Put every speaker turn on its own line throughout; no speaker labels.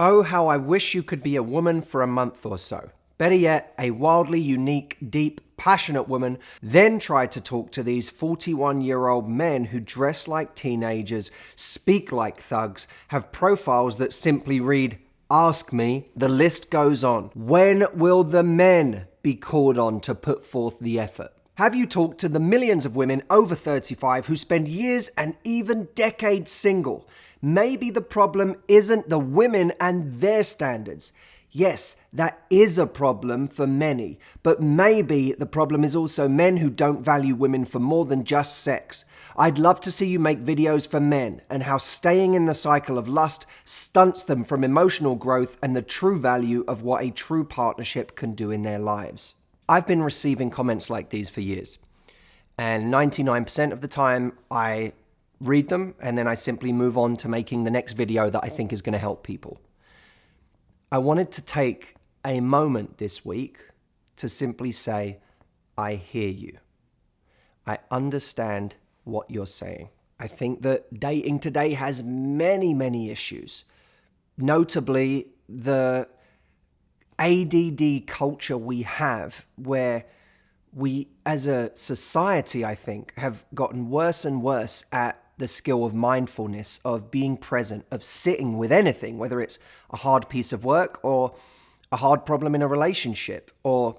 Oh, how I wish you could be a woman for a month or so. Better yet, a wildly unique, deep, passionate woman, then tried to talk to these 41-year-old men who dress like teenagers, speak like thugs, have profiles that simply read, "Ask me," the list goes on. When will the men be called on to put forth the effort? Have you talked to the millions of women over 35 who spend years and even decades single? Maybe the problem isn't the women and their standards. Yes, that is a problem for many, but maybe the problem is also men who don't value women for more than just sex. I'd love to see you make videos for men and how staying in the cycle of lust stunts them from emotional growth and the true value of what a true partnership can do in their lives. I've been receiving comments like these for years, and 99% of the time I read them and then I simply move on to making the next video that I think is going to help people. I wanted to take a moment this week to simply say, I hear you. I understand what you're saying. I think that dating today has many, many issues. Notably, the ADD culture we have, where we as a society, I think, have gotten worse and worse at the skill of mindfulness, of being present, of sitting with anything, whether it's a hard piece of work or a hard problem in a relationship, or,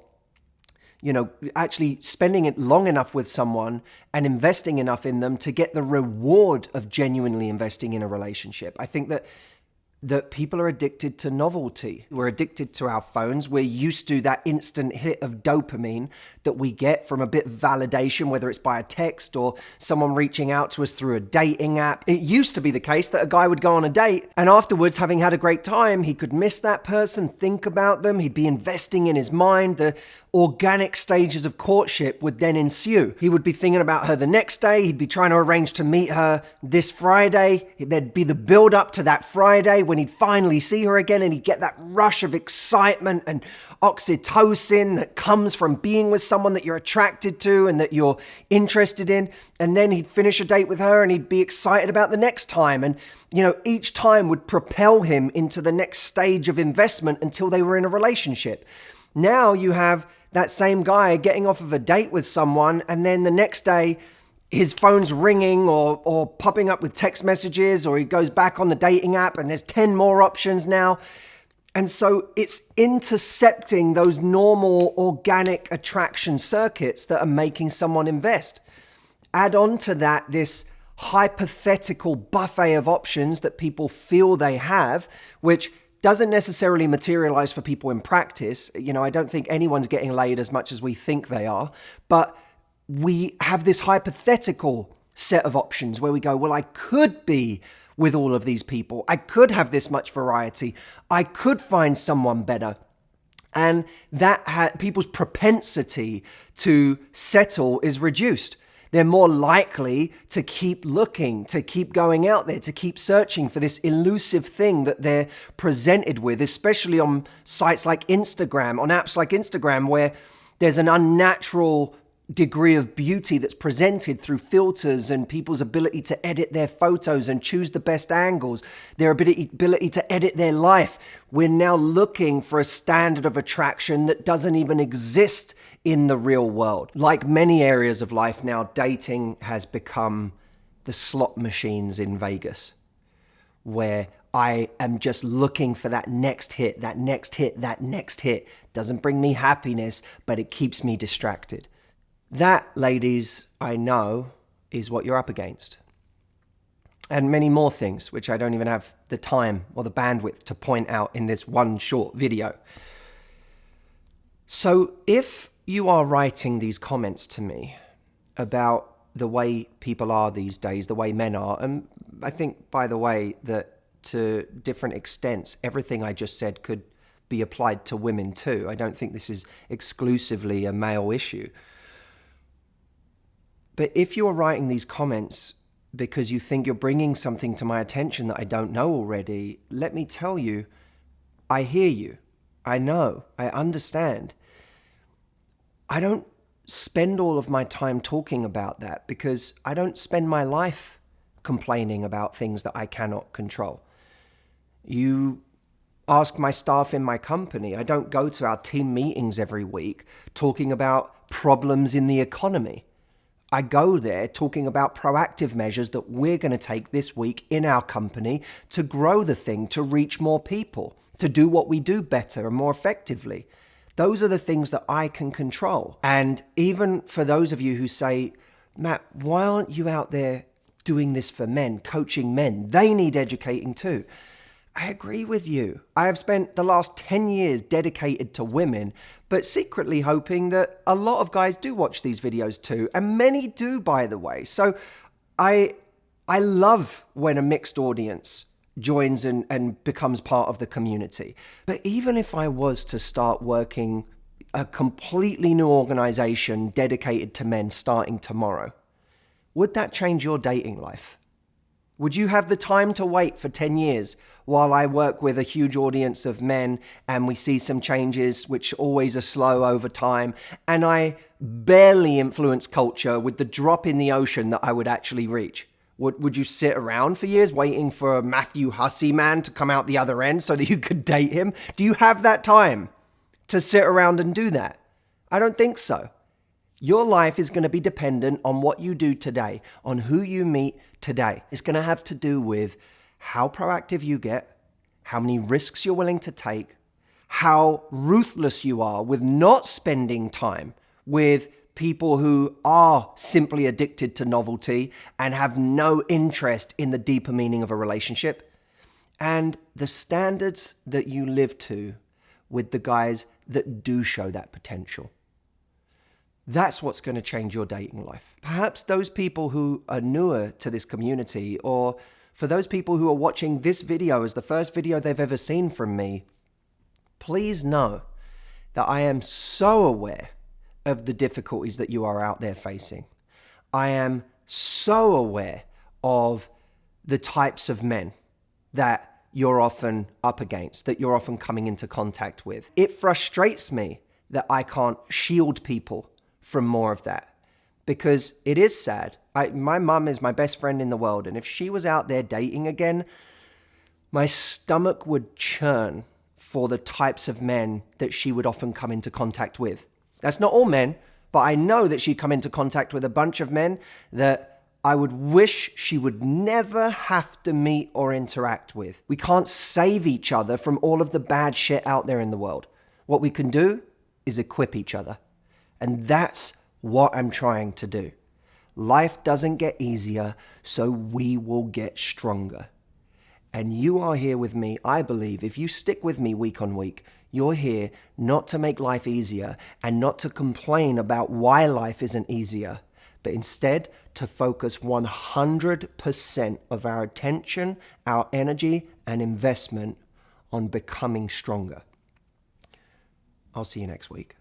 actually spending it long enough with someone and investing enough in them to get the reward of genuinely investing in a relationship. I think that people are addicted to novelty. We're addicted to our phones. We're used to that instant hit of dopamine that we get from a bit of validation, whether it's by a text or someone reaching out to us through a dating app. It used to be the case that a guy would go on a date and afterwards, having had a great time, he could miss that person, think about them. He'd be investing in his mind. The organic stages of courtship would then ensue. He would be thinking about her the next day. He'd be trying to arrange to meet her this Friday. There'd be the build up to that Friday when he'd finally see her again, and he'd get that rush of excitement and oxytocin that comes from being with someone that you're attracted to and that you're interested in. And then he'd finish a date with her and he'd be excited about the next time. And, each time would propel him into the next stage of investment until they were in a relationship. Now you have that same guy getting off of a date with someone, and then the next day his phone's ringing or popping up with text messages, or he goes back on the dating app and there's 10 more options now. And so it's intercepting those normal organic attraction circuits that are making someone invest. Add on to that this hypothetical buffet of options that people feel they have, which doesn't necessarily materialize for people in practice. I don't think anyone's getting laid as much as we think they are, but we have this hypothetical set of options where we go, well, I could be with all of these people. I could have this much variety. I could find someone better. And that people's propensity to settle is reduced. They're more likely to keep looking, to keep going out there, to keep searching for this elusive thing that they're presented with, especially on sites like Instagram, on apps like Instagram, where there's an unnatural degree of beauty that's presented through filters and people's ability to edit their photos and choose the best angles, their ability to edit their life. We're now looking for a standard of attraction that doesn't even exist in the real world. Like many areas of life now, dating has become the slot machines in Vegas, where I am just looking for that next hit, that next hit, that next hit. Doesn't bring me happiness, but it keeps me distracted. That, ladies, I know, is what you're up against. And many more things, which I don't even have the time or the bandwidth to point out in this one short video. So if you are writing these comments to me about the way people are these days, the way men are, and I think, by the way, that to different extents, everything I just said could be applied to women too. I don't think this is exclusively a male issue. But if you're writing these comments because you think you're bringing something to my attention that I don't know already, let me tell you, I hear you. I know. I understand. I don't spend all of my time talking about that because I don't spend my life complaining about things that I cannot control. You ask my staff in my company. I don't go to our team meetings every week talking about problems in the economy. I go there talking about proactive measures that we're going to take this week in our company to grow the thing, to reach more people, to do what we do better and more effectively. Those are the things that I can control. And even for those of you who say, Matt, why aren't you out there doing this for men, coaching men? They need educating too. I agree with you. I have spent the last 10 years dedicated to women, but secretly hoping that a lot of guys do watch these videos too, and many do, by the way. So I love when a mixed audience joins and becomes part of the community. But even if I was to start working a completely new organization dedicated to men starting tomorrow, would that change your dating life? Would you have the time to wait for 10 years while I work with a huge audience of men and we see some changes, which always are slow over time, and I barely influence culture with the drop in the ocean that I would actually reach? Would you sit around for years waiting for a Matthew Hussey man to come out the other end so that you could date him? Do you have that time to sit around and do that? I don't think so. Your life is going to be dependent on what you do today, on who you meet today. It's going to have to do with how proactive you get, how many risks you're willing to take, how ruthless you are with not spending time with people who are simply addicted to novelty and have no interest in the deeper meaning of a relationship, and the standards that you live to with the guys that do show that potential. That's what's going to change your dating life. Perhaps those people who are newer to this community, or for those people who are watching this video as the first video they've ever seen from me, please know that I am so aware of the difficulties that you are out there facing. I am so aware of the types of men that you're often up against, that you're often coming into contact with. It frustrates me that I can't shield people from more of that, because it is sad. My mum is my best friend in the world, and if she was out there dating again, my stomach would churn for the types of men that she would often come into contact with. That's not all men, but I know that she'd come into contact with a bunch of men that I would wish she would never have to meet or interact with. We can't save each other from all of the bad shit out there in the world. What we can do is equip each other. And that's what I'm trying to do. Life doesn't get easier, so we will get stronger. And you are here with me, I believe. If you stick with me week on week, you're here not to make life easier and not to complain about why life isn't easier, but instead to focus 100% of our attention, our energy, and investment on becoming stronger. I'll see you next week.